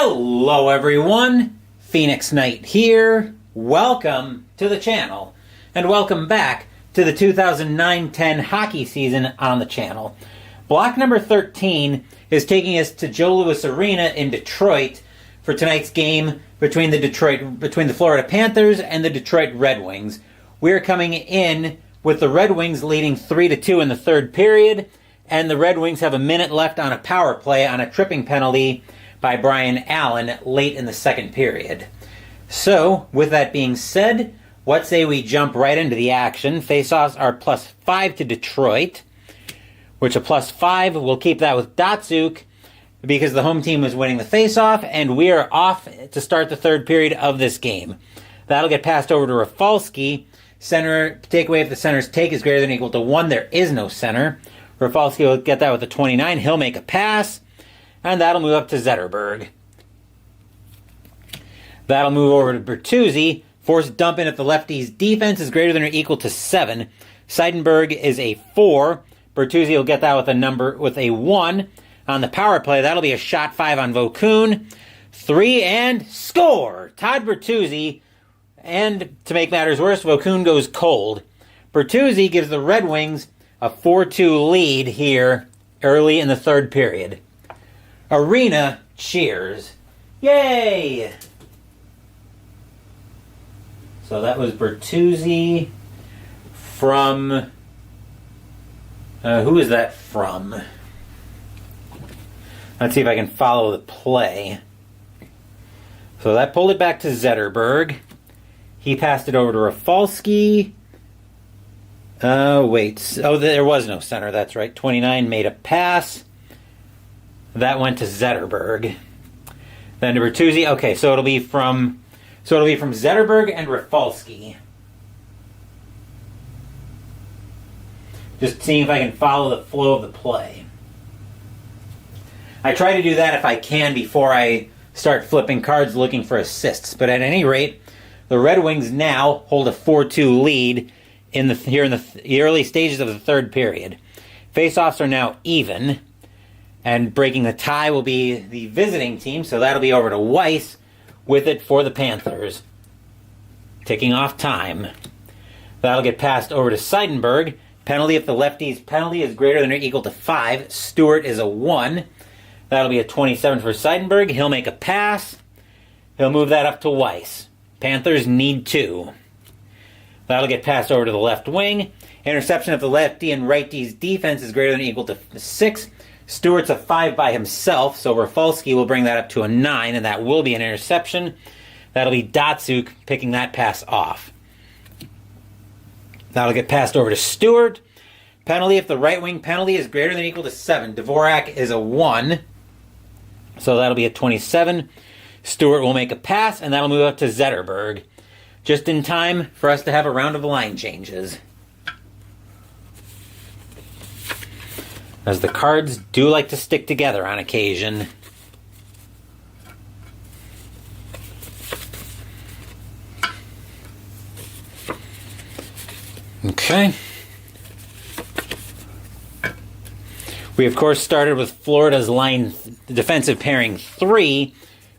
Hello everyone, Phoenix Knight here. Welcome to the channel, and welcome back to the 2009-10 hockey season on the channel. Block number 13 is taking us to Joe Louis Arena in Detroit for tonight's game between the Florida Panthers and the Detroit Red Wings. We're coming in with the Red Wings leading 3-2 in the third period, and the Red Wings have a minute left on a power play on a tripping penalty by Brian Allen late in the second period. So, with that being said, what say we jump right into the action? Faceoffs are +5 to Detroit, which a +5, we'll keep that with Datsuk because the home team was winning the faceoff, and we are off to start the third period of this game. That'll get passed over to Rafalski. Center takeaway if the center's take is greater than or equal to 1. There is no center. Rafalski will get that with a 29. He'll make a pass, and that'll move up to Zetterberg. That'll move over to Bertuzzi. Forced dump in if the lefty's defense is greater than or equal to 7. Seidenberg is a 4. Bertuzzi will get that with a 1. On the power play, that'll be a shot 5 on Vokoun. 3 and score! Todd Bertuzzi. And to make matters worse, Vokoun goes cold. Bertuzzi gives the Red Wings a 4-2 lead here early in the third period. Arena cheers. Yay! So that was Bertuzzi from... who is that from? Let's see if I can follow the play. So that pulled it back to Zetterberg. He passed it over to Rafalski. Wait. Oh, there was no center. That's right. 29 made a pass. That went to Zetterberg. Then to Bertuzzi. Okay, so it'll be from Zetterberg and Rafalski. Just seeing if I can follow the flow of the play. I try to do that if I can before I start flipping cards looking for assists. But at any rate, the Red Wings now hold a 4-2 lead here in the early stages of the third period. Faceoffs are now even, and breaking the tie will be the visiting team, so that'll be over to Weiss with it for the Panthers. Ticking off time. That'll get passed over to Seidenberg. Penalty if the lefty's penalty is greater than or equal to 5. Stewart is a 1. That'll be a 27 for Seidenberg. He'll make a pass. He'll move that up to Weiss. Panthers need 2. That'll get passed over to the left wing. Interception if the lefty and righty's defense is greater than or equal to 6. Stewart's a 5 by himself, so Rafalski will bring that up to a 9, and that will be an interception. That'll be Datsuk picking that pass off. That'll get passed over to Stewart. Penalty if the right wing penalty is greater than or equal to 7. Dvorak is a 1, so that'll be a 27. Stewart will make a pass, and that'll move up to Zetterberg. Just in time for us to have a round of line changes. As the cards do like to stick together on occasion. Okay. We, of course, started with Florida's line defensive pairing 3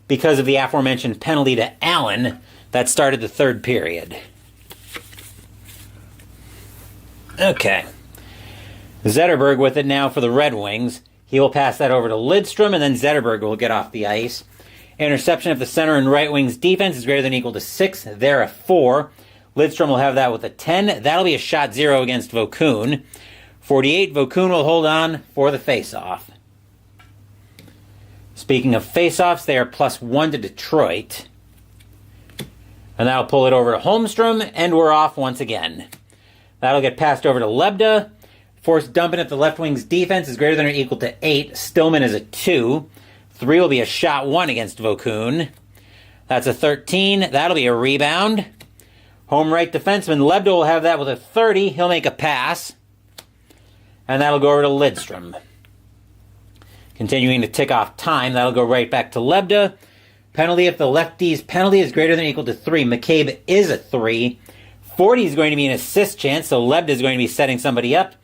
because of the aforementioned penalty to Allen that started the third period. Okay. Zetterberg with it now for the Red Wings. He will pass that over to Lidstrom, and then Zetterberg will get off the ice. Interception if the center and right wing's defense is greater than or equal to 6. They're a 4. Lidstrom will have that with a 10. That'll be a shot 0 against Vokoun. 48, Vokoun will hold on for the faceoff. Speaking of faceoffs, they are +1 to Detroit. And that'll pull it over to Holmstrom, and we're off once again. That'll get passed over to Lebda. Forced dumping if the left wing's defense is greater than or equal to 8. Stillman is a 2. 3 will be a shot 1 against Vokoun. That's a 13. That'll be a rebound. Home right defenseman Lebda will have that with a 30. He'll make a pass. And that'll go over to Lidstrom. Continuing to tick off time, that'll go right back to Lebda. Penalty if the lefty's penalty is greater than or equal to 3. McCabe is a 3. 40 is going to be an assist chance, so Lebda is going to be setting somebody up.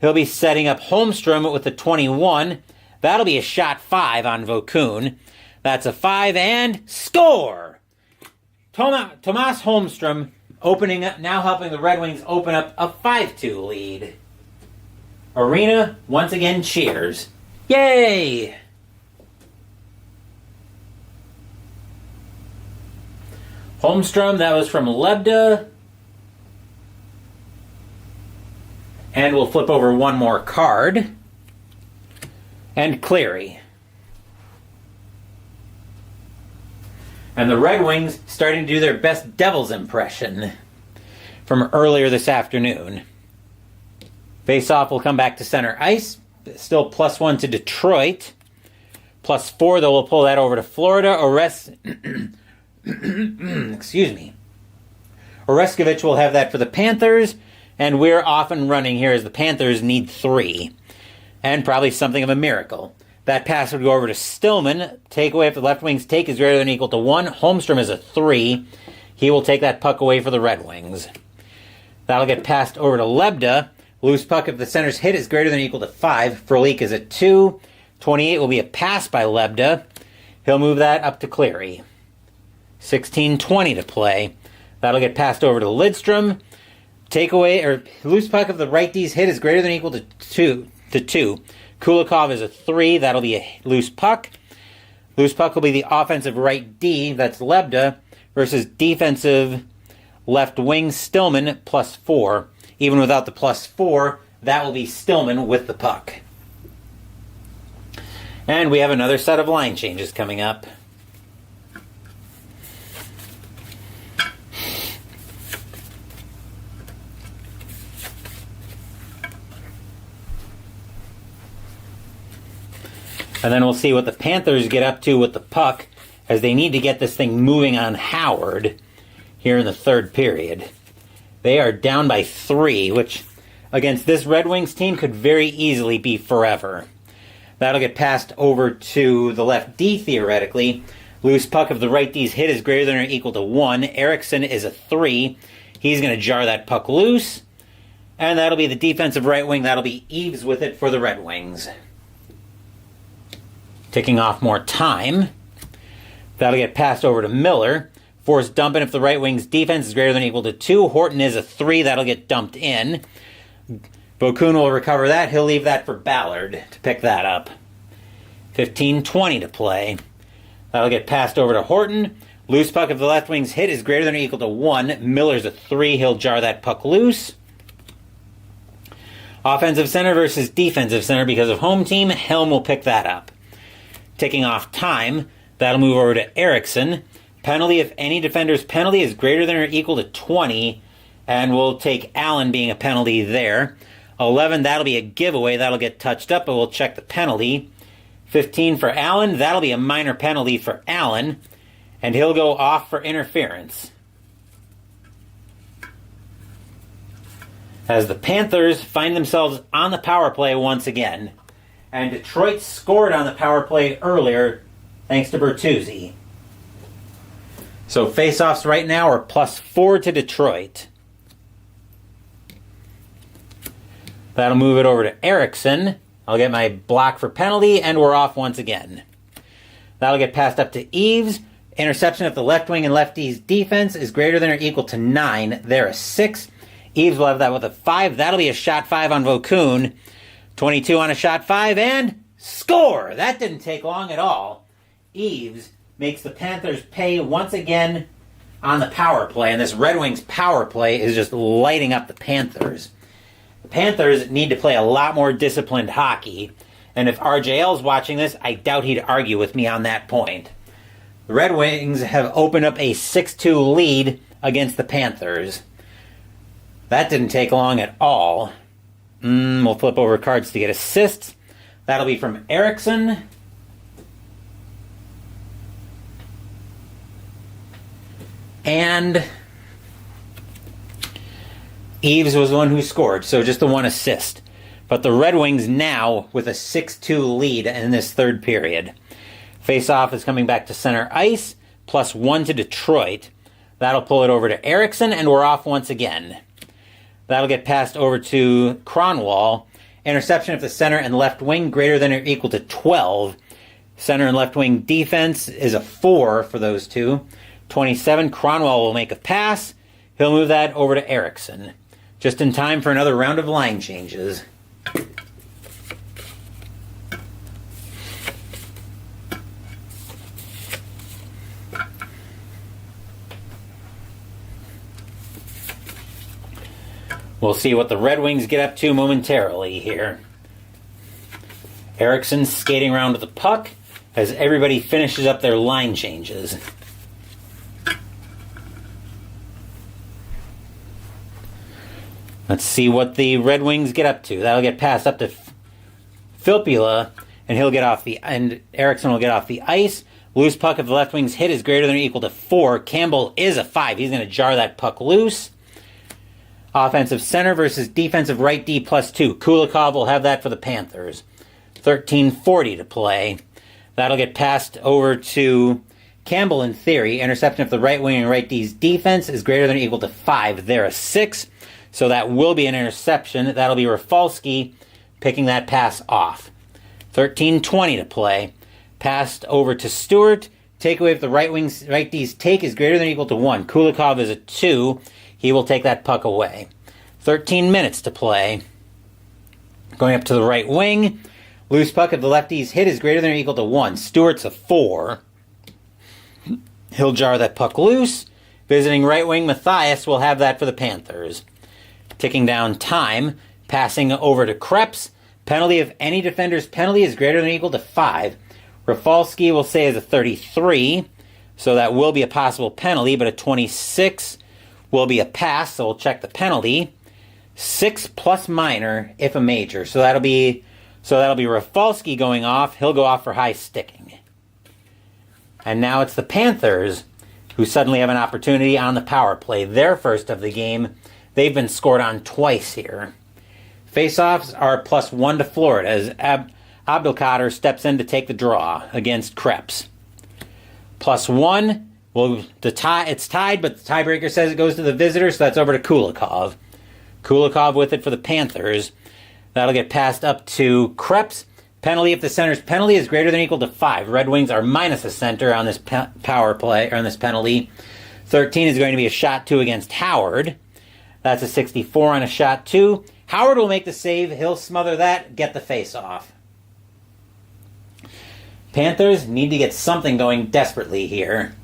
He'll be setting up Holmstrom with the 21. That'll be a shot 5 on Vokoun. That's a 5, and score! Tomas Holmstrom opening up, now helping the Red Wings open up a 5-2 lead. Arena, once again, cheers. Yay! Holmstrom, that was from Lebda. And we'll flip over one more card. And Cleary. And the Red Wings starting to do their best Devils impression from earlier this afternoon. Face-off will come back to center ice. Still +1 to Detroit. +4, though, we'll pull that over to Florida. Excuse me. Oreskovich will have that for the Panthers. And we're off and running here as the Panthers need 3. And probably something of a miracle. That pass would go over to Stillman. Takeaway if the left wing's take is greater than or equal to 1. Holmstrom is a 3. He will take that puck away for the Red Wings. That'll get passed over to Lebda. Loose puck if the center's hit is greater than or equal to 5. Frolik is a 2. 28 will be a pass by Lebda. He'll move that up to Cleary. 16:20 to play. That'll get passed over to Lidstrom. Takeaway, or loose puck if the right D's hit is greater than or equal to 2. Kulikov is a 3. That'll be a loose puck. Loose puck will be the offensive right D. That's Lebda. Versus defensive left wing Stillman +4. Even without the +4, that will be Stillman with the puck. And we have another set of line changes coming up. And then we'll see what the Panthers get up to with the puck as they need to get this thing moving on Howard here in the third period. They are down by 3, which against this Red Wings team could very easily be forever. That'll get passed over to the left D theoretically. Loose puck of the right D's hit is greater than or equal to 1. Erickson is a 3. He's going to jar that puck loose. And that'll be the defensive right wing. That'll be Eves with it for the Red Wings. Ticking off more time. That'll get passed over to Miller. Force dumping if the right wing's defense is greater than or equal to 2. Horton is a 3. That'll get dumped in. Bokun will recover that. He'll leave that for Ballard to pick that up. 15:20 to play. That'll get passed over to Horton. Loose puck if the left wing's hit is greater than or equal to 1. Miller's a 3. He'll jar that puck loose. Offensive center versus defensive center because of home team. Helm will pick that up. Ticking off time. That'll move over to Erickson. Penalty if any defender's penalty is greater than or equal to 20. And we'll take Allen being a penalty there. 11, that'll be a giveaway. That'll get touched up, but we'll check the penalty. 15 for Allen. That'll be a minor penalty for Allen. And he'll go off for interference. As the Panthers find themselves on the power play once again. And Detroit scored on the power play earlier thanks to Bertuzzi. So face-offs right now are +4 to Detroit. That'll move it over to Erickson. I'll get my block for penalty, and we're off once again. That'll get passed up to Eves. Interception if the left wing and lefty's defense is greater than or equal to 9. They're a 6. Eves will have that with a 5. That'll be a shot 5 on Vokun. 22 on a shot 5, and score! That didn't take long at all. Eves makes the Panthers pay once again on the power play, and this Red Wings power play is just lighting up the Panthers. The Panthers need to play a lot more disciplined hockey, and if RJL's watching this, I doubt he'd argue with me on that point. The Red Wings have opened up a 6-2 lead against the Panthers. That didn't take long at all. We'll flip over cards to get assists. That'll be from Erickson. And Eves was the one who scored, so just the one assist. But the Red Wings now with a 6-2 lead in this third period. Face-off is coming back to center ice, +1 to Detroit. That'll pull it over to Erickson, and we're off once again. That'll get passed over to Cronwall. Interception if the center and left wing greater than or equal to 12. Center and left wing defense is a 4 for those two. 27, Cronwall will make a pass. He'll move that over to Erickson. Just in time for another round of line changes. We'll see what the Red Wings get up to momentarily here. Erickson skating around with the puck as everybody finishes up their line changes. Let's see what the Red Wings get up to. That'll get passed up to Filppula, and Erickson will get off the ice. Loose puck if the left wing's hit is greater than or equal to 4. Campbell is a 5. He's going to jar that puck loose. Offensive center versus defensive right D +2. Kulikov will have that for the Panthers. 13:40 to play. That'll get passed over to Campbell in theory. Interception if the right wing and right D's defense is greater than or equal to 5. They're a 6. So that will be an interception. That'll be Rafalski picking that pass off. 13:20 to play. Passed over to Stewart. Takeaway if the right D's take is greater than or equal to 1. Kulikov is a 2. He will take that puck away. 13 minutes to play. Going up to the right wing. Loose puck if the lefty's hit is greater than or equal to 1. Stewart's a 4. He'll jar that puck loose. Visiting right wing Matthias will have that for the Panthers. Ticking down time. Passing over to Krebs. Penalty if any defender's penalty is greater than or equal to 5. Rafalski will say is a 33. So that will be a possible penalty, but a 26 will be a pass, so we'll check the penalty. 6 plus minor if a major. So that'll be Rafalski going off. He'll go off for high sticking. And now it's the Panthers who suddenly have an opportunity on the power play. Their first of the game. They've been scored on twice here. Faceoffs are +1 to Florida as Abdelkader steps in to take the draw against Krebs. +1. Well, it's tied, but the tiebreaker says it goes to the visitor, so that's over to Kulikov. Kulikov with it for the Panthers. That'll get passed up to Krebs. Penalty if the center's penalty is greater than or equal to 5. Red Wings are minus a center on this power play, or on this penalty. 13 is going to be a shot 2 against Howard. That's a 64 on a shot 2. Howard will make the save. He'll smother that, get the face off. Panthers need to get something going desperately here.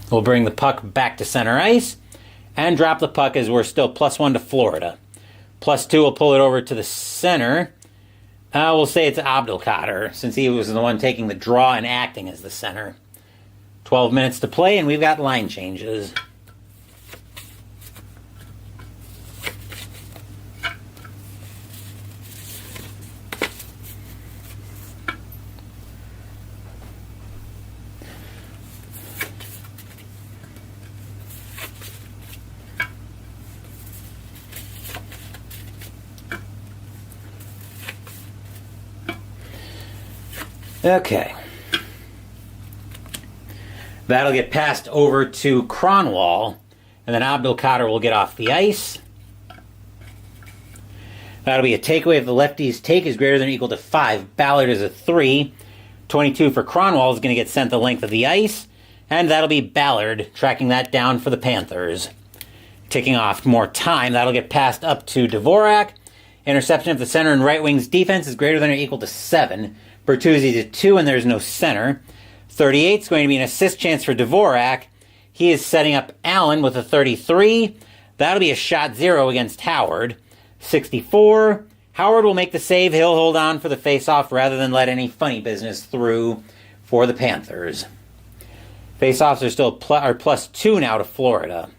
We'll bring the puck back to center ice and drop the puck as we're still +1 to Florida. +2 will pull it over to the center. We'll say it's Abdelkader since he was the one taking the draw and acting as the center. 12 minutes to play and we've got line changes. Okay. That'll get passed over to Cronwall, and then Abdelkader will get off the ice. That'll be a takeaway if the lefty's take is greater than or equal to 5. Ballard is a 3. 22 for Cronwall is going to get sent the length of the ice, and that'll be Ballard tracking that down for the Panthers. Ticking off more time, that'll get passed up to Dvorak. Interception if the center and right wing's defense is greater than or equal to 7. Bertuzzi's a 2 and there's no center. 38 is going to be an assist chance for Dvorak. He is setting up Allen with a 33. That'll be a shot 0 against Howard. 64. Howard will make the save. He'll hold on for the faceoff rather than let any funny business through for the Panthers. Faceoffs are still +2 now to Florida.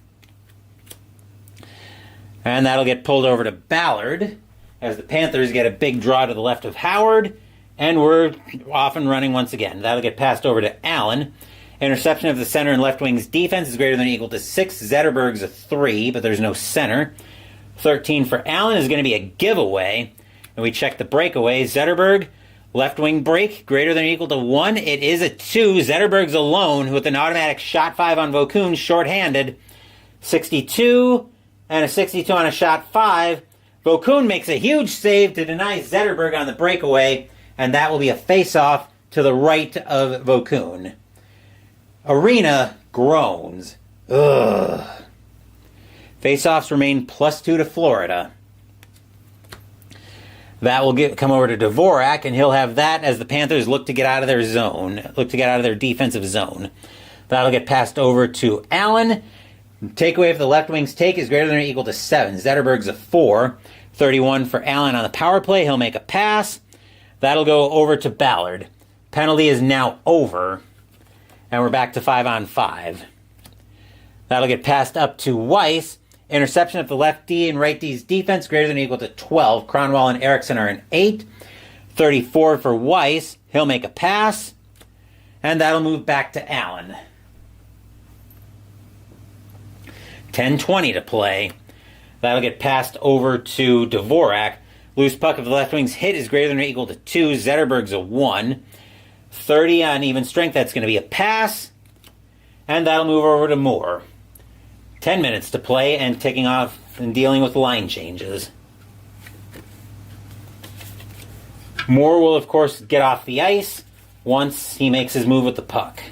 And that'll get pulled over to Ballard as the Panthers get a big draw to the left of Howard. And we're off and running once again. That'll get passed over to Allen. Interception of the center and left wing's defense is greater than or equal to 6. Zetterberg's a 3, but there's no center. 13 for Allen is going to be a giveaway. And we check the breakaway. Zetterberg, left wing break, greater than or equal to 1. It is a 2. Zetterberg's alone with an automatic shot 5 on Vokun, shorthanded. 62, and a 62 on a shot 5. Vokoun makes a huge save to deny Zetterberg on the breakaway, and that will be a face-off to the right of Vokoun. Arena groans. Ugh. Face-offs remain +2 to Florida. That will come over to Dvorak, and he'll have that as the Panthers look to get out of their zone, look to get out of their defensive zone. That'll get passed over to Allen. Takeaway if the left wing's take is greater than or equal to 7. Zetterberg's a 4. 31 for Allen on the power play. He'll make a pass. That'll go over to Ballard. Penalty is now over, and we're back to 5-on-5. That'll get passed up to Weiss. Interception if the left D and right D's defense greater than or equal to 12. Cronwall and Erickson are an 8. 34 for Weiss. He'll make a pass, and that'll move back to Allen. 10:20 to play. That'll get passed over to Dvorak. Loose puck if the left wing's hit is greater than or equal to 2. Zetterberg's a 1. 30 on even strength. That's going to be a pass, and that'll move over to Moore. 10 minutes to play and taking off and dealing with line changes. Moore will, of course, get off the ice once he makes his move with the puck.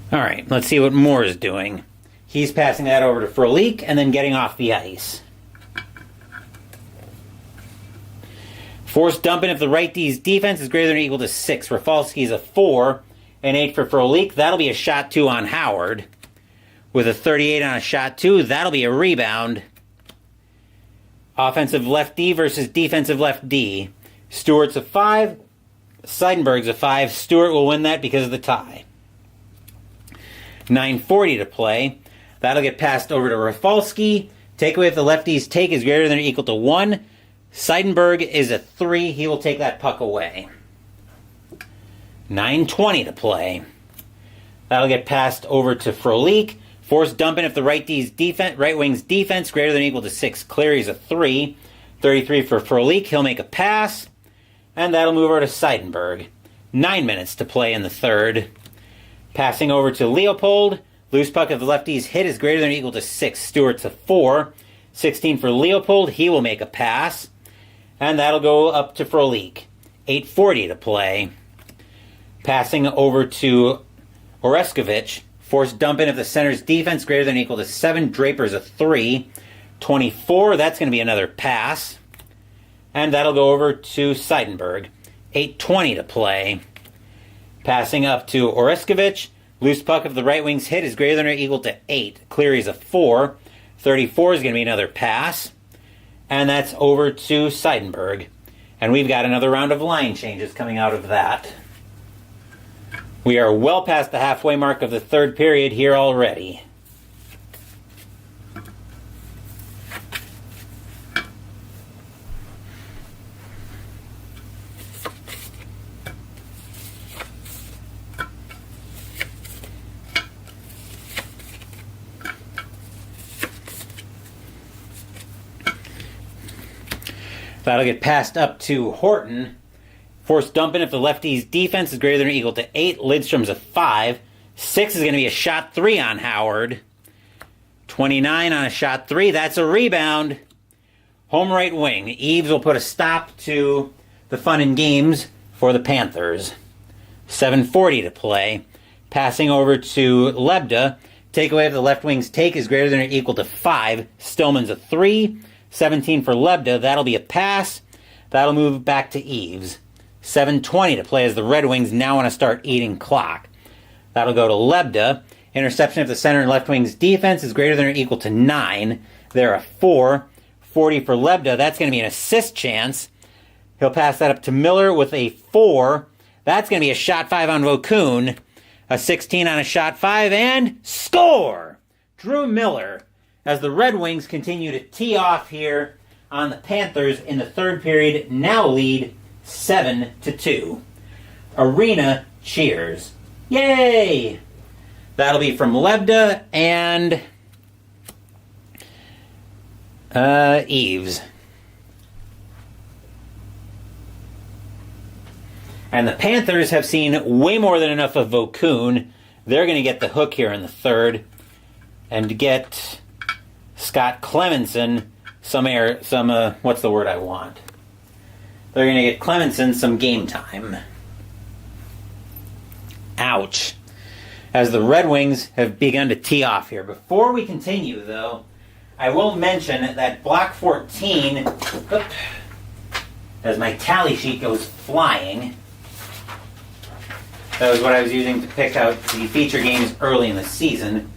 All right, let's see what Moore is doing. He's passing that over to Frolik and then getting off the ice. Forced dumping if the right D's defense is greater than or equal to 6. Rafalski's a 4, an 8 for Frolik. That'll be a shot 2 on Howard. With a 38 on a shot 2, that'll be a rebound. Offensive left D versus defensive left D. Stewart's a 5. Seidenberg's a 5. Stewart will win that because of the tie. 9:40 to play. That'll get passed over to Rafalski. Takeaway if the lefty's take is greater than or equal to 1. Seidenberg is a 3. He will take that puck away. 9:20 to play. That'll get passed over to Frolik. Forced dumping if the right wing's defense greater than or equal to 6. Cleary's a 3. 33 for Frolik. He'll make a pass, and that'll move over to Seidenberg. 9 minutes to play in the third. Passing over to Leopold. Loose puck if the lefty's hit is greater than or equal to 6. Stewart's a 4. 16 for Leopold. He will make a pass, and that'll go up to Frolik. 8:40 to play. Passing over to Oreskovich. Forced dumping if the center's defense greater than or equal to 7. Draper's a 3. 24. That's going to be another pass, and that'll go over to Seidenberg. 8:20 to play. Passing up to Oreskovich. Loose puck if the right wing's hit is greater than or equal to 8. Cleary's a 4. 34 is going to be another pass, and that's over to Seidenberg. And we've got another round of line changes coming out of that. We are well past the halfway mark of the third period here already. That'll get passed up to Horton. Forced dumping if the lefty's defense is greater than or equal to 8. Lidstrom's a 5. 6 is going to be a shot 3 on Howard. 29 on a shot 3. That's a rebound. Home right wing. Eves will put a stop to the fun and games for the Panthers. 7:40 to play. Passing over to Lebda. Takeaway if the left wing's take is greater than or equal to 5. Stillman's a 3. 17 for Lebda. That'll be a pass. That'll move back to Eves. 7:20 to play as the Red Wings now want to start eating clock. That'll go to Lebda. Interception if the center and left wing's defense is greater than or equal to 9. They're a 4. 40 for Lebda. That's going to be an assist chance. He'll pass that up to Miller with a 4. That's going to be a shot 5 on Vokoun. A 16 on a shot 5, and score! Drew Miller, as the Red Wings continue to tee off here on the Panthers in the third period, now lead 7-2. Arena cheers. Yay! That'll be from Lebda, and Eves. And the Panthers have seen way more than enough of Vokoun. They're going to get the hook here in the third. And to get Scott Clemenson what's the word I want? They're going to get Clemenson some game time. Ouch. As the Red Wings have begun to tee off here. Before we continue, though, I will mention that Block 14, as my tally sheet goes flying, that was what I was using to pick out the feature games early in the season.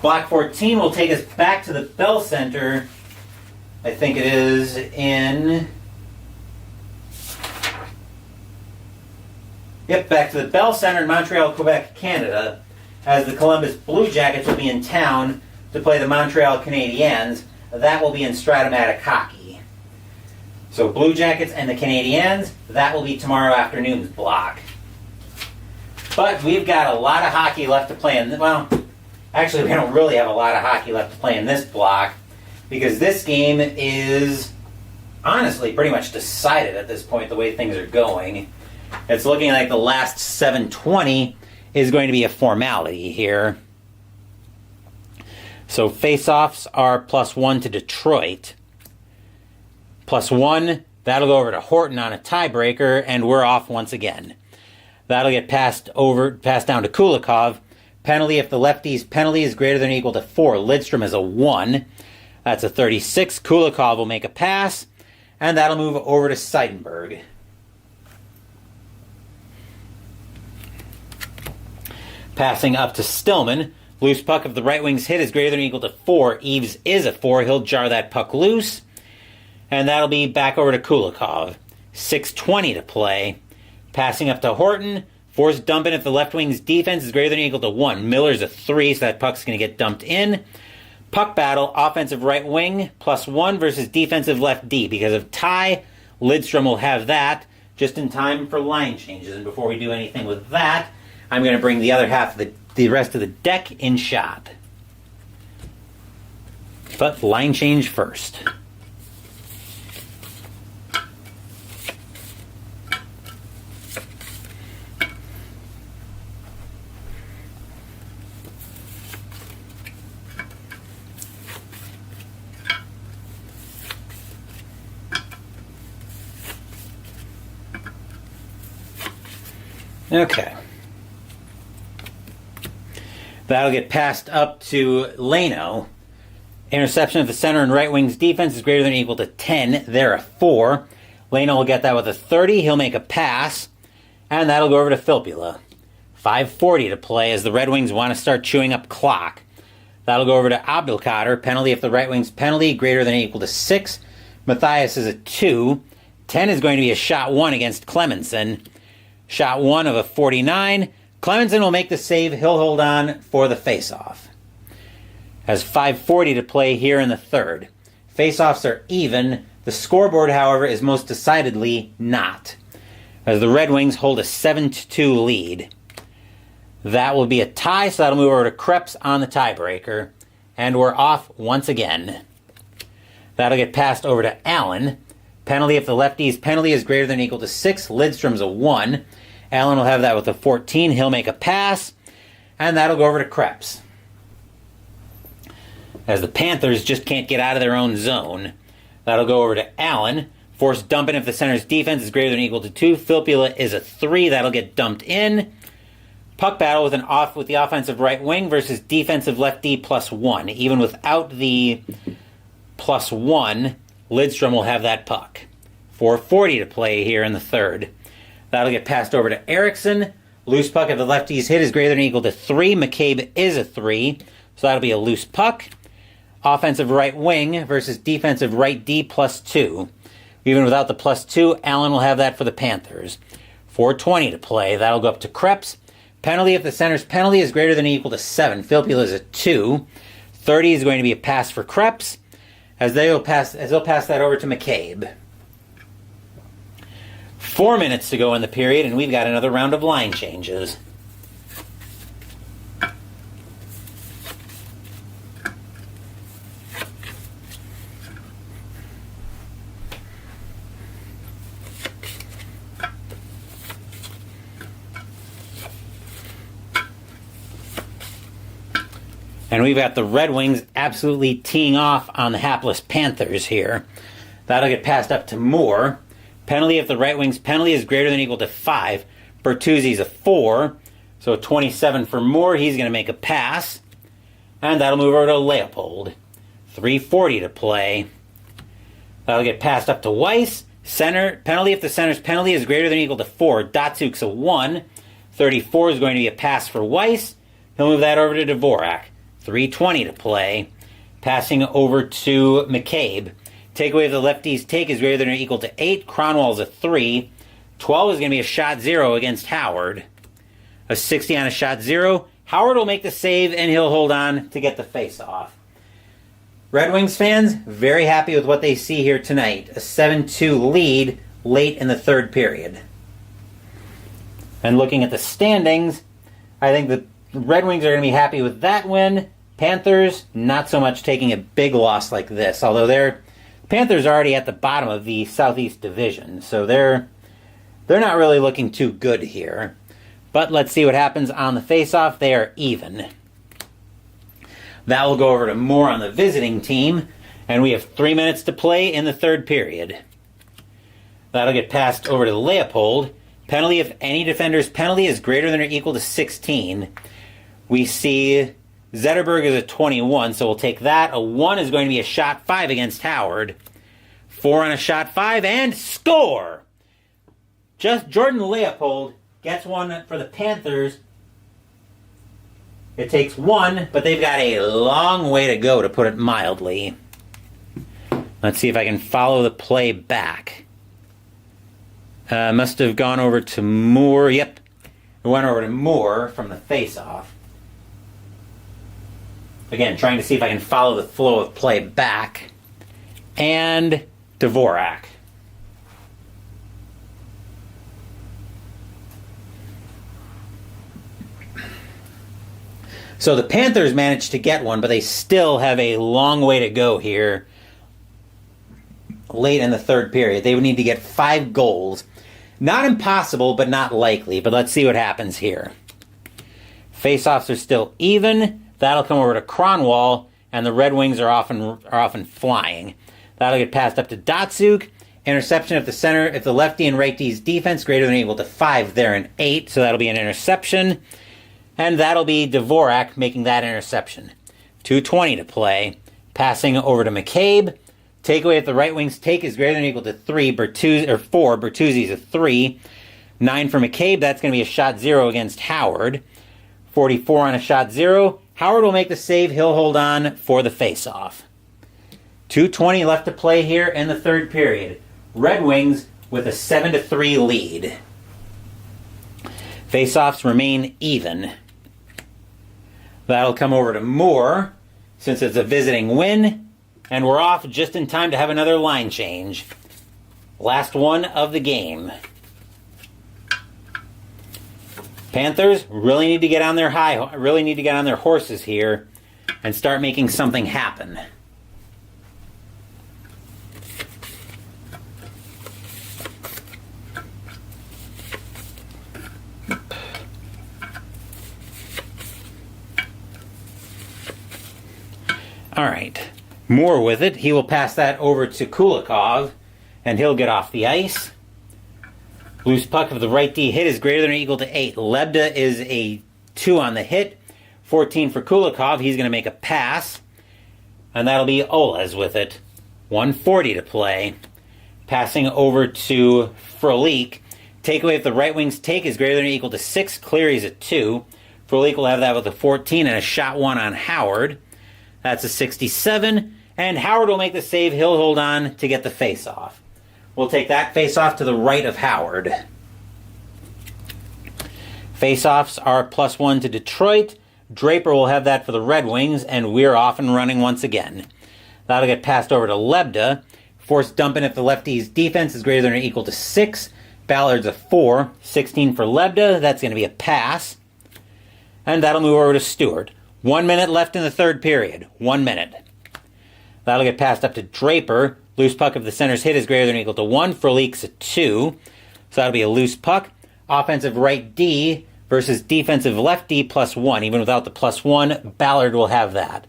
Block 14 will take us back to the Bell Center. I think it is in... Yep, back to the Bell Center in Montreal, Quebec, Canada, as the Columbus Blue Jackets will be in town to play the Montreal Canadiens. That will be in Stratomatic Hockey. So Blue Jackets and the Canadiens, that will be tomorrow afternoon's block. But we've got a lot of hockey left to play in, well, actually we don't really have a lot of hockey left to play in this block, because this game is honestly pretty much decided at this point the way things are going. It's looking like the last 7:20 is going to be a formality here. So face-offs are +1 to Detroit. +1, that'll go over to Horton on a tiebreaker, and we're off once again. That'll get passed down to Kulikov. Penalty, if the lefty's penalty is greater than or equal to 4. Lidstrom is a 1. That's a 36. Kulikov will make a pass, and that'll move over to Seidenberg. Passing up to Stillman. Loose puck, if the right wing's hit is greater than or equal to 4. Eves is a 4. He'll jar that puck loose. And that'll be back over to Kulikov. 6:20 to play. Passing up to Horton. Force dumping if the left wing's defense is greater than or equal to 1. Miller's a 3, so that puck's going to get dumped in. Puck battle, offensive right wing, +1 versus defensive left D. Because of tie, Lidstrom will have that just in time for line changes. And before we do anything with that, I'm going to bring the other half of the rest of the deck in shot. But line change first. Okay. That'll get passed up to Leno. Interception of the center and right wing's defense is greater than or equal to 10. They're a 4. Leno will get that with a 30. He'll make a pass. And that'll go over to Filppula. 5:40 to play as the Red Wings want to start chewing up clock. That'll go over to Abdelkader. Penalty if the right wing's penalty greater than or equal to 6. Matthias is a 2. 10 is going to be a shot 1 against Clemenson. Shot 1 of a 49. Clemenson will make the save. He'll hold on for the face-off. Has 5:40 to play here in the third. Face-offs are even. The scoreboard, however, is most decidedly not, as the Red Wings hold a 7-2 lead. That will be a tie, so that'll move over to Krebs on the tiebreaker. And we're off once again. That'll get passed over to Allen. Penalty if the lefty's penalty is greater than or equal to 6. Lidstrom's a 1. Allen will have that with a 14. He'll make a pass. And that'll go over to Krebs. As the Panthers just can't get out of their own zone. That'll go over to Allen. Force dumping if the center's defense is greater than or equal to 2. Filppula is a 3. That'll get dumped in. Puck battle with the offensive right wing versus defensive left D +1. Even without the +1, Lidstrom will have that puck. 4:40 to play here in the third. That'll get passed over to Eriksson. Loose puck if the lefty's hit is greater than or equal to 3. McCabe is a 3, so that'll be a loose puck. Offensive right wing versus defensive right D +2. Even without the +2, Allen will have that for the Panthers. 4:20 to play. That'll go up to Krebs. Penalty if the center's penalty is greater than or equal to 7. Filppula is a 2. 30 is going to be a pass for Krebs, as they'll pass that over to McCabe. 4 minutes to go in the period, and we've got another round of line changes. And we've got the Red Wings absolutely teeing off on the hapless Panthers here. That'll get passed up to Moore. Penalty if the Red Wings penalty is greater than or equal to 5. Bertuzzi's a 4. So 27 for Moore. He's going to make a pass. And that'll move over to Leopold. 3:40 to play. That'll get passed up to Weiss. Center, penalty if the center's penalty is greater than or equal to 4. Datsuk's a 1. 34 is going to be a pass for Weiss. He'll move that over to Dvorak. 3:20 to play. Passing over to McCabe. Takeaway if the lefties take is greater than or equal to 8. Cronwall's a 3. 12 is going to be a shot 0 against Howard. A 60 on a shot 0. Howard will make the save and he'll hold on to get the face-off. Red Wings fans, very happy with what they see here tonight. A 7-2 lead late in the third period. And looking at the standings, I think the Red Wings are going to be happy with that win. Panthers, not so much, taking a big loss like this. Although Panthers are already at the bottom of the Southeast Division, so they're not really looking too good here. But let's see what happens on the face-off. They are even. That will go over to Moore on the visiting team, and we have 3 minutes to play in the third period. That'll get passed over to Leopold. Penalty if any defender's penalty is greater than or equal to 16. We see Zetterberg is a 21, so we'll take that. A 1 is going to be a shot 5 against Howard. 4 on a shot 5, and score! Just Jordan Leopold gets one for the Panthers. It takes 1, but they've got a long way to go, to put it mildly. Let's see if I can follow the play back. Must have gone over to Moore. Yep, it went over to Moore from the face-off. Again, trying to see if I can follow the flow of play back. And Dvorak. So the Panthers managed to get one, but they still have a long way to go here late in the third period. They would need to get 5 goals. Not impossible, but not likely. But let's see what happens here. Faceoffs are still even. That'll come over to Cronwall, and the Red Wings are often flying. That'll get passed up to Datsuk. Interception if the lefty and righty's defense greater than or equal to 5, they're an 8, so that'll be an interception. And that'll be Dvorak making that interception. 2:20 to play. Passing over to McCabe. Takeaway if the right wing's take is greater than or equal to 4. Bertuzzi's a 3. 9 for McCabe. That's going to be a shot 0 against Howard. 44 on a shot 0. Howard will make the save. He'll hold on for the face-off. 2:20 left to play here in the third period. Red Wings with a 7-3 lead. Face-offs remain even. That'll come over to Moore, since it's a visiting win, and we're off just in time to have another line change. Last one of the game. Panthers really need to get on their horses here and start making something happen. All right, Moore with it. He will pass that over to Kulikov, and he'll get off the ice. Loose puck of the right D hit is greater than or equal to 8. Lebda is a 2 on the hit. 14 for Kulikov. He's going to make a pass, and that'll be Oles with it. 1:40 to play. Passing over to Frolik. Takeaway if the right wing's take is greater than or equal to 6. Cleary's a 2. Frolik will have that with a 14 and a shot 1 on Howard. That's a 67, and Howard will make the save. He'll hold on to get the face-off. We'll take that face-off to the right of Howard. Face-offs are +1 to Detroit. Draper will have that for the Red Wings, and we're off and running once again. That'll get passed over to Lebda. Force dumping if the lefty's defense is greater than or equal to 6. Ballard's a 4. 16 for Lebda. That's going to be a pass. And that'll move over to Stewart. 1 minute left in the third period. 1 minute. That'll get passed up to Draper. Loose puck if the center's hit is greater than or equal to 1. Frolik's a 2. So that'll be a loose puck. Offensive right D versus defensive lefty +1. Even without the +1, Ballard will have that.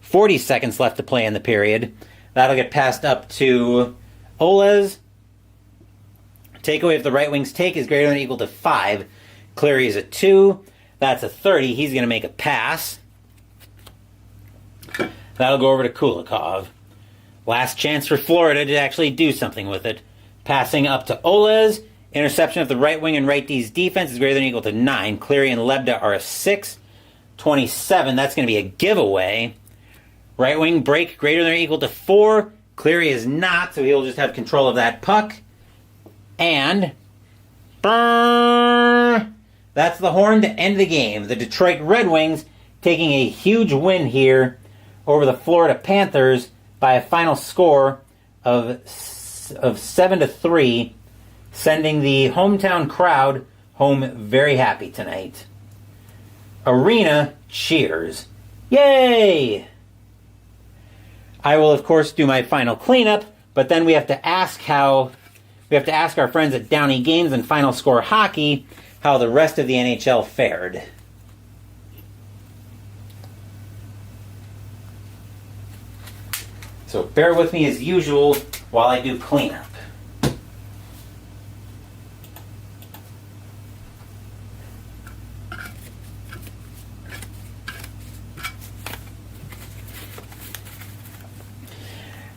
40 seconds left to play in the period. That'll get passed up to Olez. Takeaway if the right wing's take is greater than or equal to 5. Cleary is a 2. That's a 30. He's going to make a pass. That'll go over to Kulikov. Last chance for Florida to actually do something with it. Passing up to Olez. Interception if the right wing and right D's defense is greater than or equal to 9. Cleary and Lebda are a 6. 27. That's going to be a giveaway. Right wing break greater than or equal to 4. Cleary is not, so he'll just have control of that puck. And that's the horn to end the game. The Detroit Red Wings taking a huge win here over the Florida Panthers by a final score of 7-3, sending the hometown crowd home very happy tonight. Arena cheers. Yay! I will, of course, do my final cleanup, but then we have to ask our friends at Downey Games and Final Score Hockey how the rest of the NHL fared. So bear with me as usual while I do cleanup.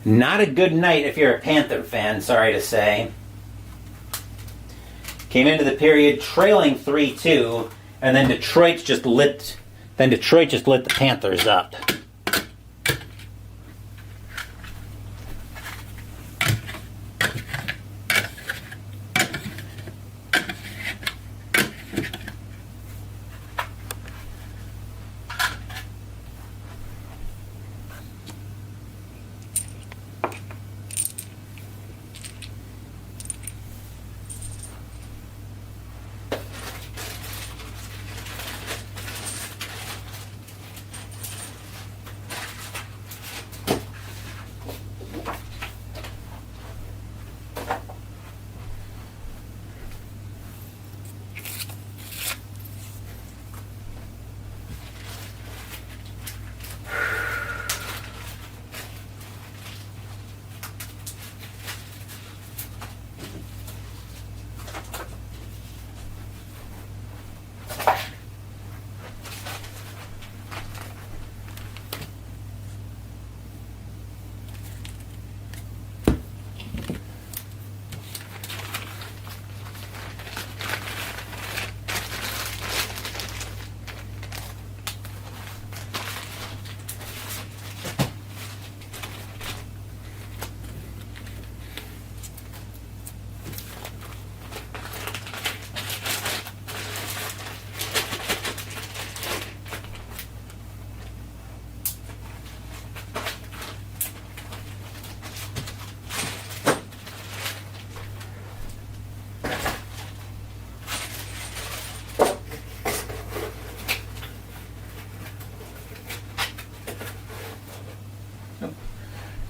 Not a good night if you're a Panther fan, sorry to say. Came into the period trailing 3-2, and then Detroit just lit the Panthers up.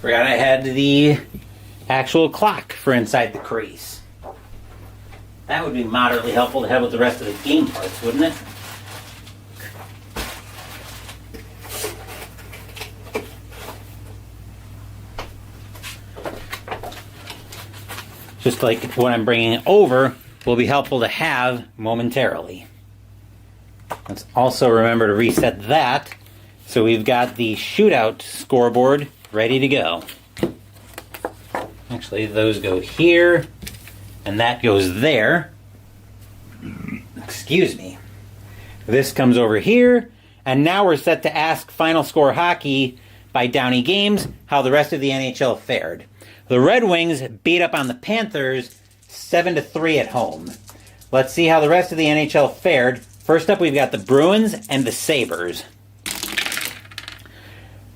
Forgot I had the actual clock for Inside the Crease. That would be moderately helpful to have with the rest of the game parts, wouldn't it? Just like what I'm bringing over will be helpful to have momentarily. Let's also remember to reset that. So we've got the shootout scoreboard ready to go. Actually, those go here, and that goes there. Excuse me. This comes over here, and now we're set to ask Final Score Hockey by Downey Games how the rest of the NHL fared. The Red Wings beat up on the Panthers 7-3 at home. Let's see how the rest of the NHL fared. First up, we've got the Bruins and the Sabres.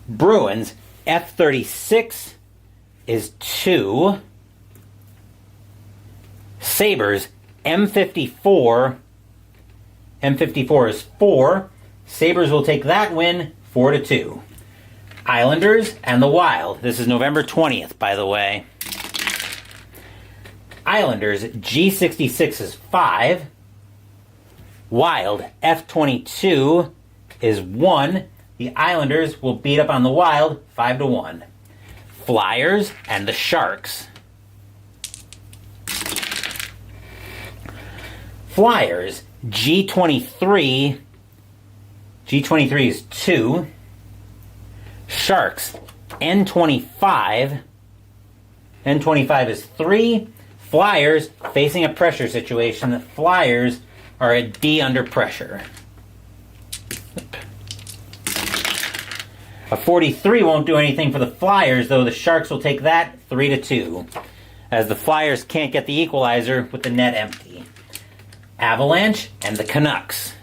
Bruins, F36 is 2. Sabres, M54 is 4. Sabres will take that win 4-2. Islanders and the Wild. This is November 20th, by the way. Islanders, G66 is 5. Wild, F22 is 1. The Islanders will beat up on the Wild 5-1. Flyers and the Sharks. Flyers, G23. G23 is 2. Sharks, N25. N25 is 3. Flyers facing a pressure situation. The Flyers are a D under pressure. A 43 won't do anything for the Flyers, though the Sharks will take that 3-2, as the Flyers can't get the equalizer with the net empty. Avalanche and the Canucks.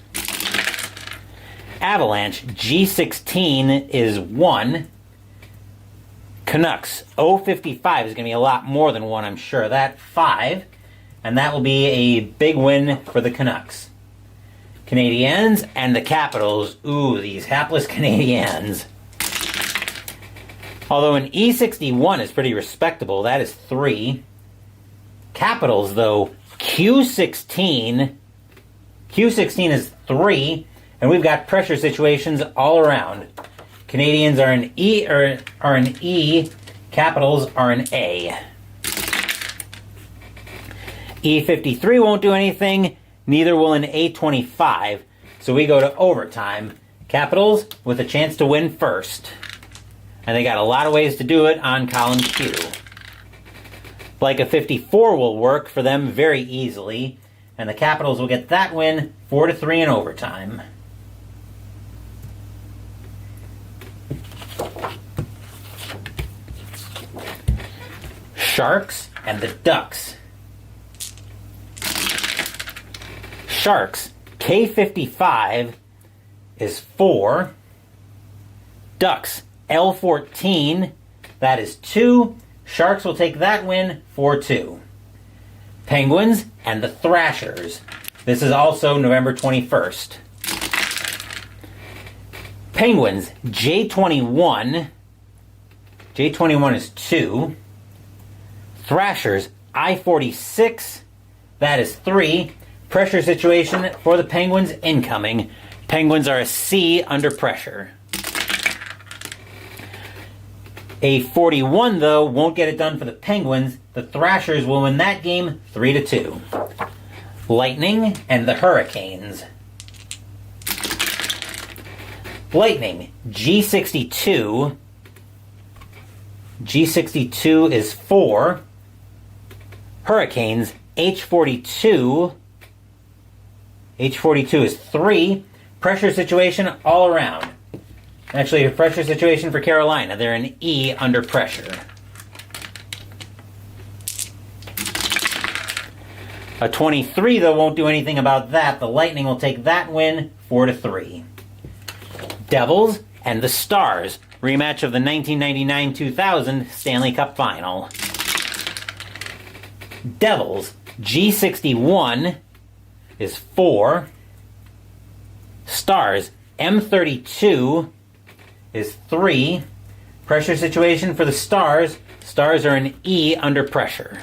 Avalanche, G16 is 1. Canucks, O55 is going to be a lot more than 1, I'm sure. That 5, and that will be a big win for the Canucks. Canadiens and the Capitals. Ooh, these hapless Canadiens. Although an E61 is pretty respectable, that is 3. Capitals, though, Q16. Q16 is 3, and we've got pressure situations all around. Canadians are an E, Capitals are an A. E53 won't do anything, neither will an A25, so we go to overtime. Capitals with a chance to win first. And they got a lot of ways to do it on column Q. Like a 54 will work for them very easily, and the Capitals will get that win 4-3 in overtime. Sharks and the Ducks. Sharks, K55 is 4. Ducks, L14, that is 2. Sharks will take that win 4-2. Penguins and the Thrashers. This is also November 21st. Penguins, J21. J21 is 2. Thrashers, I-46. That is 3. Pressure situation for the Penguins incoming. Penguins are a C under pressure. A 41, though, won't get it done for the Penguins. The Thrashers will win that game 3-2. Lightning and the Hurricanes. Lightning, G62. G62 is 4. Hurricanes, H42. H42 is 3. Pressure situation all around. Actually, a pressure situation for Carolina. They're an E under pressure. A 23, though, won't do anything about that. The Lightning will take that win 4-3. Devils and the Stars. Rematch of the 1999-2000 Stanley Cup Final. Devils, G61 is 4. Stars, M32 is 3. Pressure situation for the Stars. Stars are an E under pressure.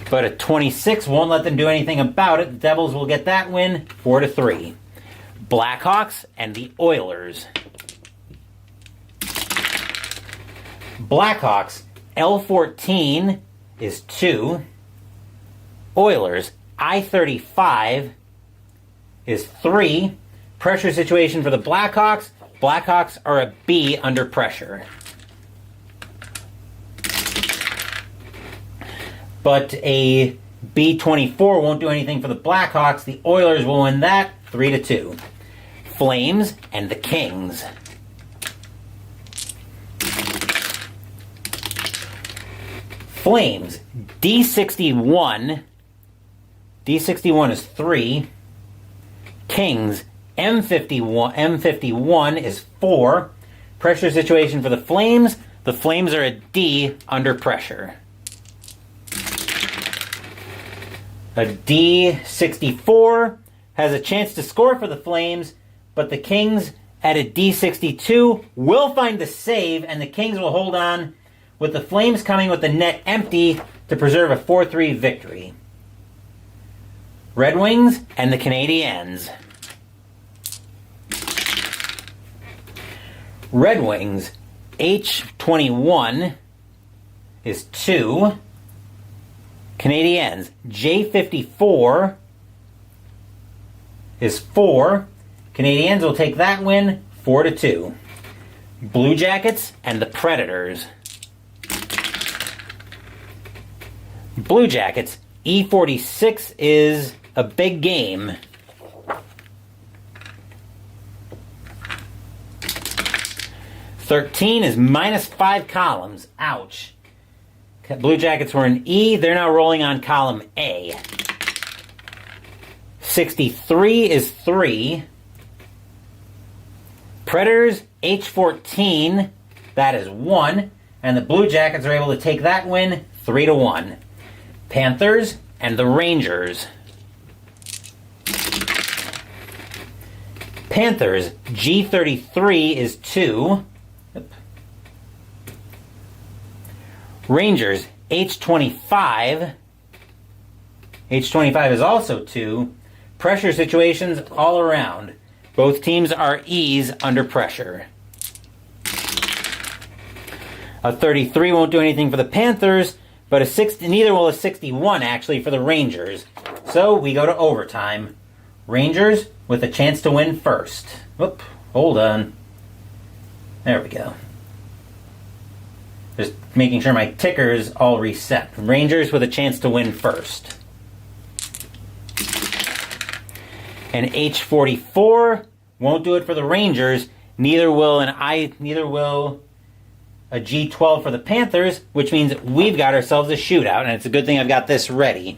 But a 26 won't let them do anything about it. The Devils will get that win 4-3. Blackhawks and the Oilers. Blackhawks, L14 is 2. Oilers, I-35 is 3. Pressure situation for the Blackhawks. Blackhawks are a B under pressure. But a B-24 won't do anything for the Blackhawks. The Oilers will win that 3-2. Flames and the Kings. Flames, D61. D61 is 3. Kings, M51 is 4. Pressure situation for the Flames. The Flames are a D under pressure. A D64 has a chance to score for the Flames, but the Kings at a D62 will find the save, and the Kings will hold on with the Flames coming with the net empty to preserve a 4-3 victory. Red Wings and the Canadiens. Red Wings, H21 is 2. Canadiens, J54 is 4. Canadiens will take that win 4-2. Blue Jackets and the Predators. Blue Jackets, E46 is a big game. $13 is -5 columns. Ouch. Blue Jackets were an E. They're now rolling on column A. 63 is 3. Predators, H14. That is 1. And the Blue Jackets are able to take that win 3-1. Panthers and the Rangers. Panthers, G33 is 2. Rangers, H25. H25 is also 2. Pressure situations all around. Both teams are E's under pressure. A 33 won't do anything for the Panthers, but neither will a 61 actually for the Rangers. So we go to overtime. Rangers with a chance to win first. Whoop, hold on. There we go. Just making sure my ticker's all reset. Rangers with a chance to win first. An H44 won't do it for the Rangers. Neither will a G12 for the Panthers, which means we've got ourselves a shootout, and it's a good thing I've got this ready.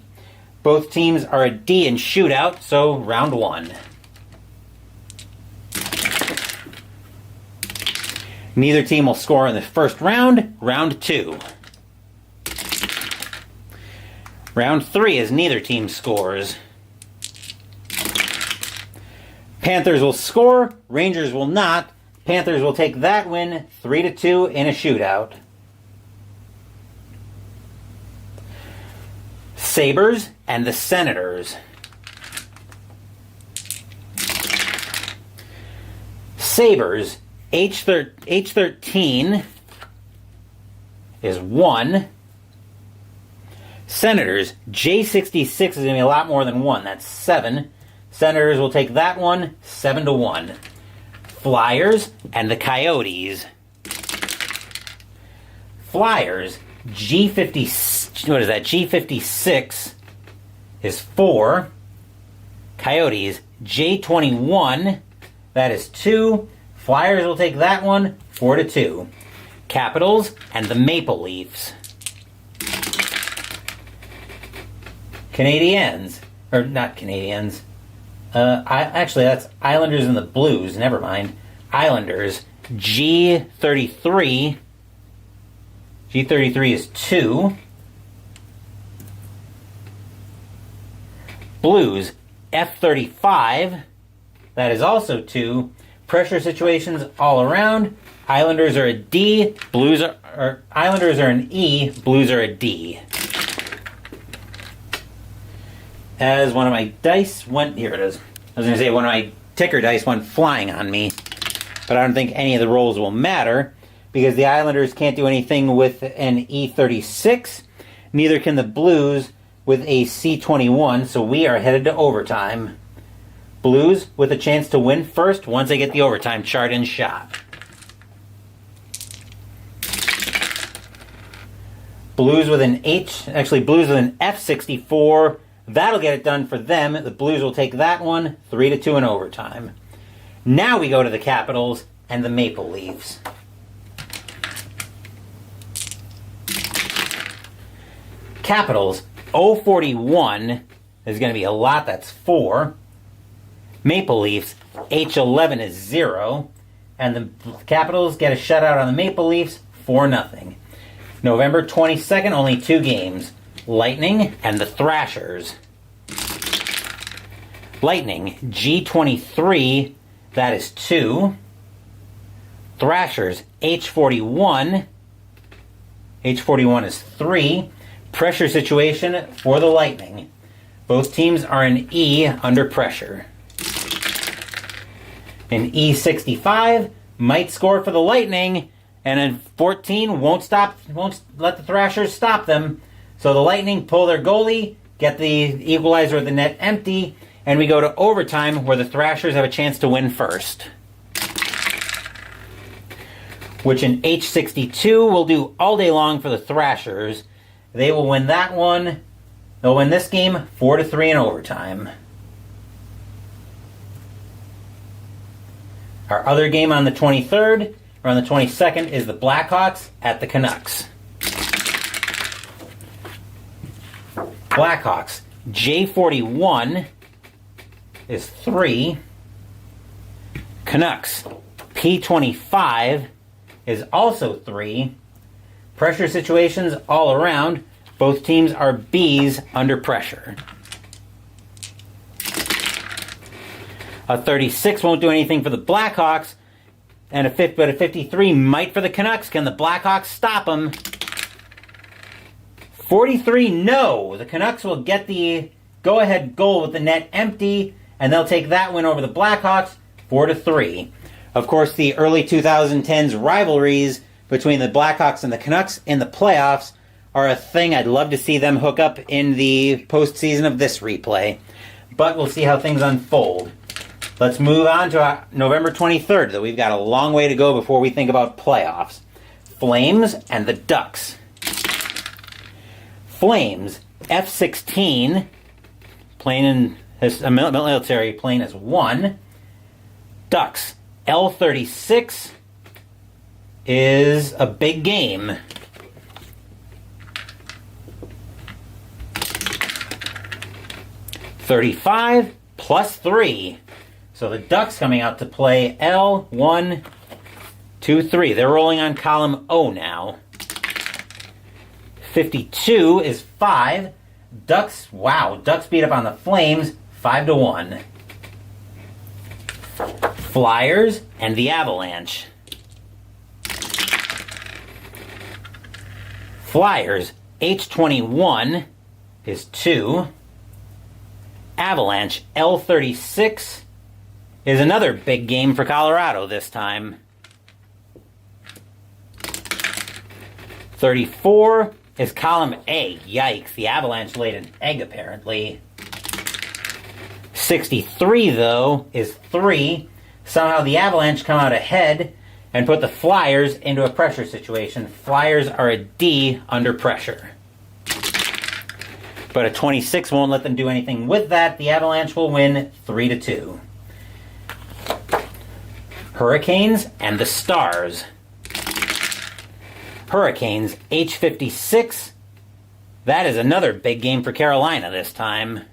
Both teams are a D in shootout, so round 1. Neither team will score in the first round. Round 2. Round 3 is neither team scores. Panthers will score. Rangers will not. Panthers will take that win 3-2 in a shootout. Sabres and the Senators. Sabres, H13 is 1. Senators, J66 is going to be a lot more than 1. That's 7. Senators will take that one 7-1. Flyers and the Coyotes. Flyers, G56 is 4. Coyotes, J21, that is 2. Flyers will take that one 4-2. Capitals and the Maple Leafs. Canadiens, or not Canadiens. Actually, that's Islanders and the Blues. Never mind. Islanders, G33. G33 is 2. Blues, F35. That is also 2. Pressure situations all around. Islanders are a D. Islanders are an E. Blues are a D. As one of my dice went... Here it is. I was going to say one of my ticker dice went flying on me. But I don't think any of the rolls will matter, because the Islanders can't do anything with an E36. Neither can the Blues with a C21, so we are headed to overtime. Blues with a chance to win first once I get the overtime chart in shot. Blues with an Blues with an F64. That'll get it done for them. The Blues will take that one 3-2 in overtime. Now we go to the Capitals and the Maple Leafs. Capitals, 041 is going to be a lot. That's 4. Maple Leafs, H11 is 0. And the Capitals get a shutout on the Maple Leafs, 4-0. November 22nd, only 2 games. Lightning and the Thrashers. Lightning, G23, that is 2. Thrashers, H41 H41 is 3. Pressure situation for the Lightning. Both teams are an E under pressure. An E65 might score for the Lightning, and a 14 won't let the Thrashers stop them. So the Lightning pull their goalie, get the equalizer with the net empty, and we go to overtime where the Thrashers have a chance to win first. Which in H62 will do all day long for the Thrashers. They will win that one. They'll win this game 4-3 in overtime. Our other game on the 23rd, or on the 22nd, is the Blackhawks at the Canucks. Blackhawks, J41 is 3. Canucks, P25 is also 3. Pressure situations all around. Both teams are Bs under pressure. A 36 won't do anything for the Blackhawks, and but a 53 might for the Canucks. Can the Blackhawks stop them? 43, no. The Canucks will get the go-ahead goal with the net empty, and they'll take that win over the Blackhawks 4-3. Of course, the early 2010s rivalries between the Blackhawks and the Canucks in the playoffs are a thing. I'd love to see them hook up in the postseason of this replay. But we'll see how things unfold. Let's move on to November 23rd, though we've got a long way to go before we think about playoffs. Flames and the Ducks. Flames, F16, plane in a military plane is 1. Ducks, L36 is a big game. $35 plus 3. So the Ducks coming out to play L1, 2, 3. They're rolling on column O now. 52 is 5. Ducks, wow, Ducks beat up on the Flames 5-1. Flyers and the Avalanche. Flyers, H21 is 2. Avalanche, L36 is another big game for Colorado this time. 34 is column A. Yikes, the Avalanche laid an egg apparently. 63, though, is 3. Somehow the Avalanche come out ahead and put the Flyers into a pressure situation. Flyers are a D under pressure. But a 26 won't let them do anything with that. The Avalanche will win 3-2. Hurricanes and the Stars. Hurricanes, H56. That is another big game for Carolina this time.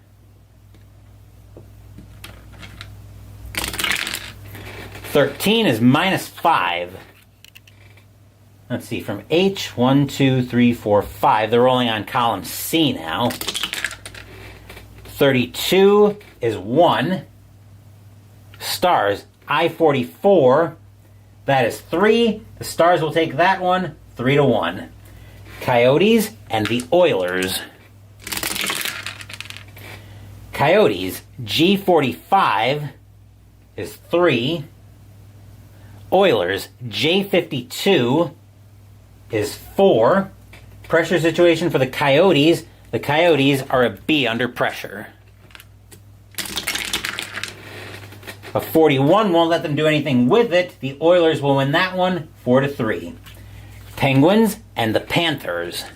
13 is -5. Let's see, from H, 1, 2, 3, 4, 5. They're rolling on column C now. 32 is 1. Stars, I-44. That is 3. The Stars will take that one 3-1. Coyotes and the Oilers. Coyotes, G45 is 3. Oilers, J52 is 4. Pressure situation for the Coyotes. The Coyotes are a B under pressure. A 41 won't let them do anything with it. The Oilers will win that one 4-3. Penguins and the Panthers.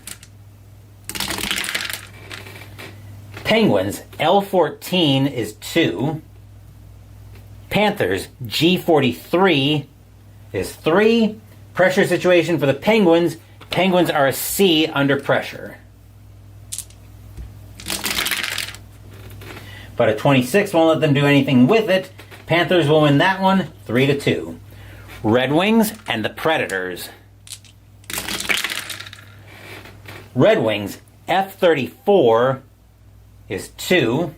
Penguins, L14 is 2. Panthers, G43 is 3. Pressure situation for the Penguins. Penguins are a C under pressure. But a 26 won't let them do anything with it. Panthers will win that one 3-2. Red Wings and the Predators. Red Wings, F34 is 2.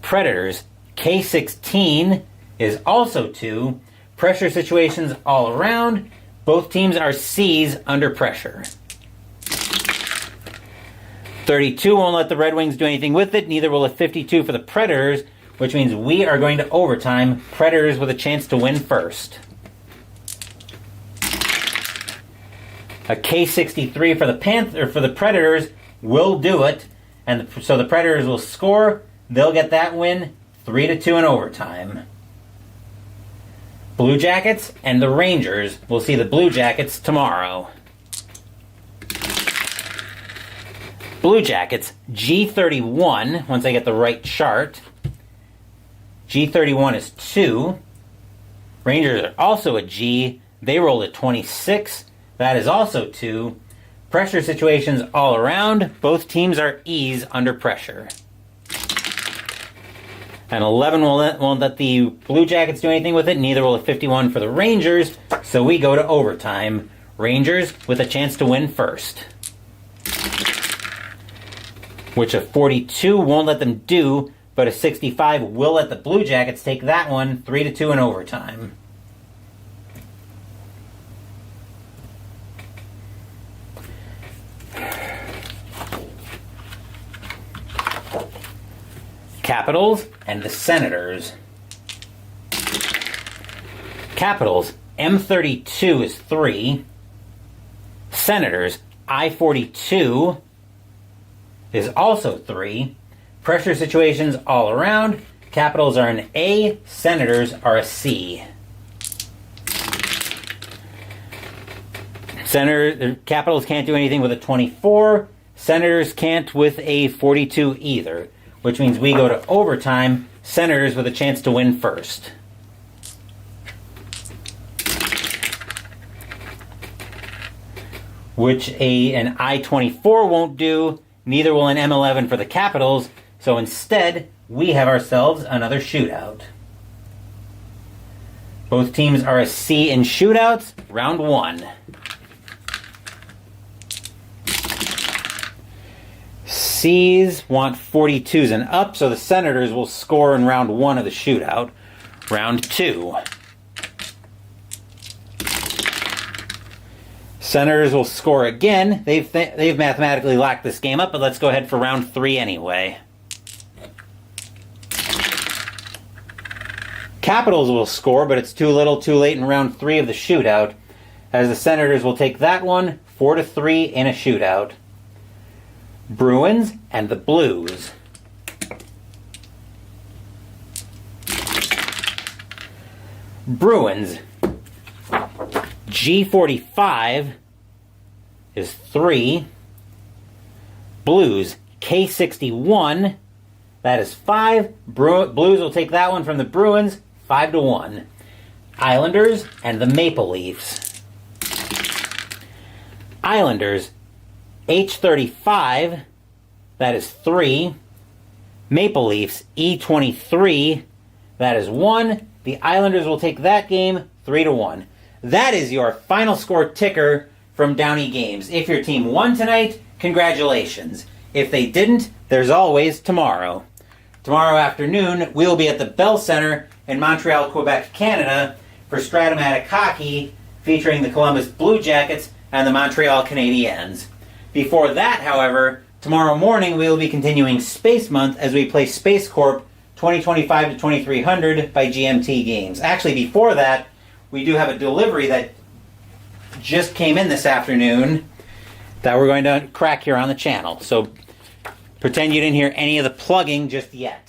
Predators, K16 is also 2. Pressure situations all around. Both teams are C's under pressure. 32 won't let the Red Wings do anything with it. Neither will a 52 for the Predators, which means we are going to overtime. Predators with a chance to win first. A K63 for the Predators will do it, and so the Predators will score. They'll get that win, 3-2 in overtime. Blue Jackets and the Rangers. We'll see the Blue Jackets tomorrow. Blue Jackets, G31, once I get the right chart. G31 is 2. Rangers are also a G. They rolled a 26. That is also 2. Pressure situations all around. Both teams are E's under pressure. And 11 won't let the Blue Jackets do anything with it. Neither will a 51 for the Rangers. So we go to overtime. Rangers with a chance to win first. Which a 42 won't let them do, but a 65 will let the Blue Jackets take that one, 3-2 in overtime. Capitals and the Senators. Capitals, M32 is 3. Senators, I42 is also 3. Pressure situations all around. Capitals are an A, Senators are a C. Capitals can't do anything with a 24. Senators can't with a 42 either, which means we go to overtime. Senators with a chance to win first. Which an I-24 won't do. Neither will an M11 for the Capitals. So instead, we have ourselves another shootout. Both teams are a C in shootouts. Round 1. C's want 42s and up, so the Senators will score in round 1 of the shootout. Round 2. Senators will score again. They've mathematically locked this game up, but let's go ahead for round 3 anyway. Capitals will score, but it's too little, too late in round 3 of the shootout, as the Senators will take that one, 4-3 in a shootout. Bruins and the Blues. Bruins, G45 is 3. Blues, K61, that is 5. Blues will take that one from the Bruins, 5-1. Islanders and the Maple Leafs. Islanders, H35, that is 3. Maple Leafs, E23, that is 1. The Islanders will take that game, 3-1. That is your final score ticker from Downey Games. If your team won tonight, congratulations. If they didn't, there's always tomorrow. Tomorrow afternoon, we'll be at the Bell Center in Montreal, Quebec, Canada, for Stratomatic Hockey, featuring the Columbus Blue Jackets and the Montreal Canadiens. Before that, however, tomorrow morning we will be continuing Space Month as we play Space Corp 2025 to 2300 by GMT Games. Actually, before that, we do have a delivery that just came in this afternoon that we're going to crack here on the channel. So pretend you didn't hear any of the plugging just yet.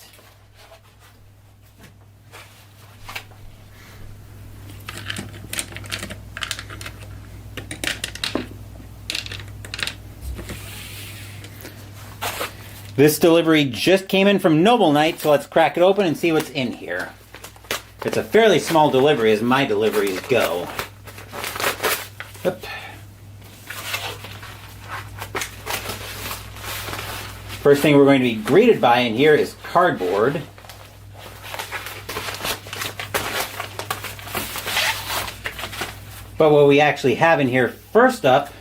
This delivery just came in from Noble Knight, so let's crack it open and see what's in here. It's a fairly small delivery as my deliveries go. Oop. First thing we're going to be greeted by in here is cardboard. But what we actually have in here first up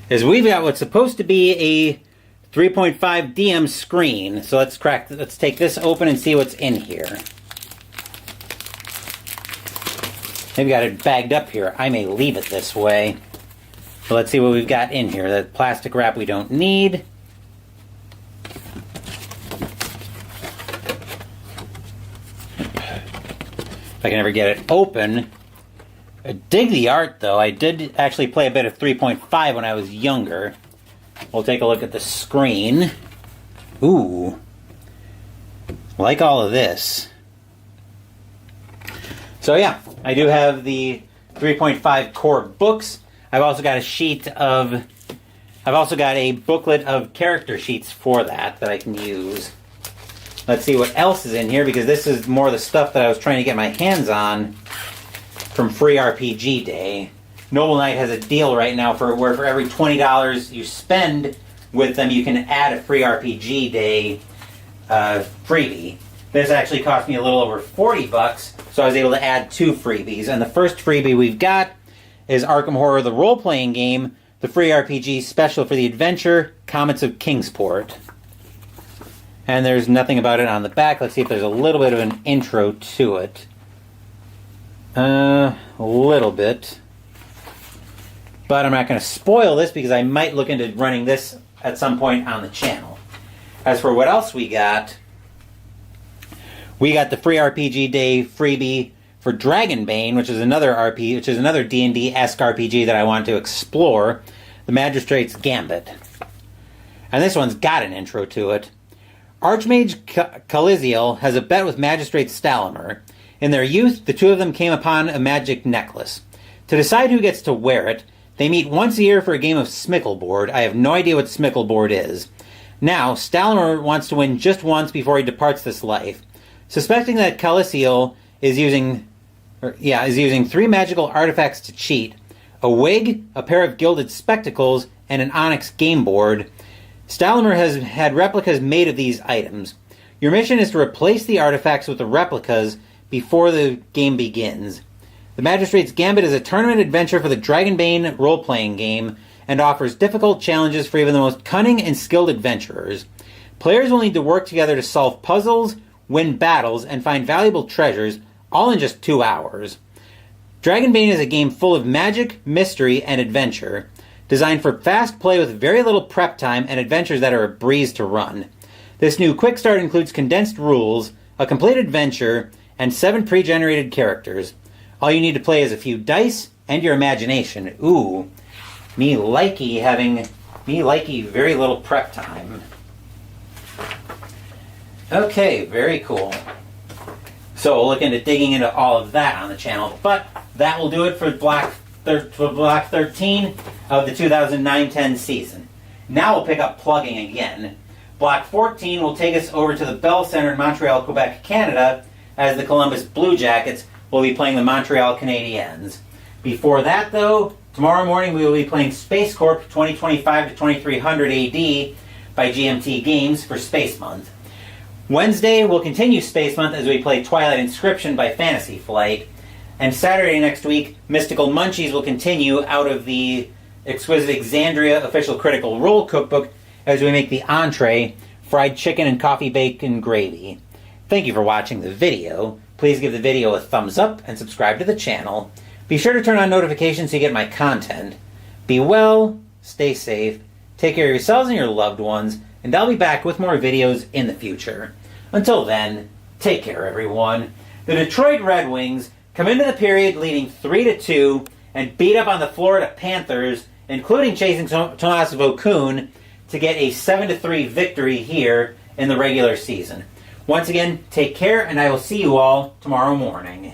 is we've got what's supposed to be a 3.5 DM screen. So let's take this open and see what's in here. Maybe got it bagged up here. I may leave it this way. So let's see what we've got in here. The plastic wrap we don't need. If I can ever get it open. I dig the art, though. I did actually play a bit of 3.5 when I was younger. We'll take a look at the screen. Ooh. Like all of this. So yeah, I do have the 3.5 core books. I've also got a booklet of character sheets for that I can use. Let's see what else is in here, because this is more of the stuff that I was trying to get my hands on from Free RPG Day. Noble Knight has a deal right now where for every $20 you spend with them, you can add a Free RPG Day freebie. This actually cost me a little over $40, so I was able to add 2 freebies. And the first freebie we've got is Arkham Horror, the role-playing game, the free RPG special for the adventure, Comets of Kingsport. And there's nothing about it on the back. Let's see if there's a little bit of an intro to it. A little bit. But I'm not going to spoil this because I might look into running this at some point on the channel. As for what else we got the Free RPG Day freebie for Dragonbane, which is another D&D-esque RPG that I want to explore, the Magistrate's Gambit. And this one's got an intro to it. Archmage Caliziel has a bet with Magistrate Stalamer. In their youth, the two of them came upon a magic necklace. To decide who gets to wear it, they meet once a year for a game of Smickleboard. I have no idea what Smickleboard is. Now, Stalamer wants to win just once before he departs this life. Suspecting that Caliziel is using 3 magical artifacts to cheat, a wig, a pair of gilded spectacles, and an onyx game board, Stalamer has had replicas made of these items. Your mission is to replace the artifacts with the replicas before the game begins. The Magistrate's Gambit is a tournament adventure for the Dragonbane role-playing game and offers difficult challenges for even the most cunning and skilled adventurers. Players will need to work together to solve puzzles, win battles, and find valuable treasures, all in just 2 hours. Dragonbane is a game full of magic, mystery, and adventure, designed for fast play with very little prep time and adventures that are a breeze to run. This new quick start includes condensed rules, a complete adventure, and 7 pre-generated characters. All you need to play is a few dice and your imagination. Ooh, me likey very little prep time. Okay, very cool. So we'll look into digging into all of that on the channel. But that will do it for Block 13 of the 2009-10 season. Now we'll pick up plugging again. Block 14 will take us over to the Bell Centre in Montreal, Quebec, Canada, as the Columbus Blue Jackets will be playing the Montreal Canadiens. Before that, though, tomorrow morning we will be playing Space Corp 2025 to 2300 AD by GMT Games for Space Month. Wednesday, we'll continue Space Month as we play Twilight Inscription by Fantasy Flight. And Saturday next week, Mystical Munchies will continue out of the Exquisite Exandria Official Critical Role Cookbook as we make the entree, fried chicken and coffee bacon gravy. Thank you for watching the video. Please give the video a thumbs up and subscribe to the channel. Be sure to turn on notifications so you get my content. Be well, stay safe, take care of yourselves and your loved ones, and I'll be back with more videos in the future. Until then, take care, everyone. The Detroit Red Wings come into the period leading 3-2 and beat up on the Florida Panthers, including chasing Tomas Vokoun, to get a 7-3 victory here in the regular season. Once again, take care, and I will see you all tomorrow morning.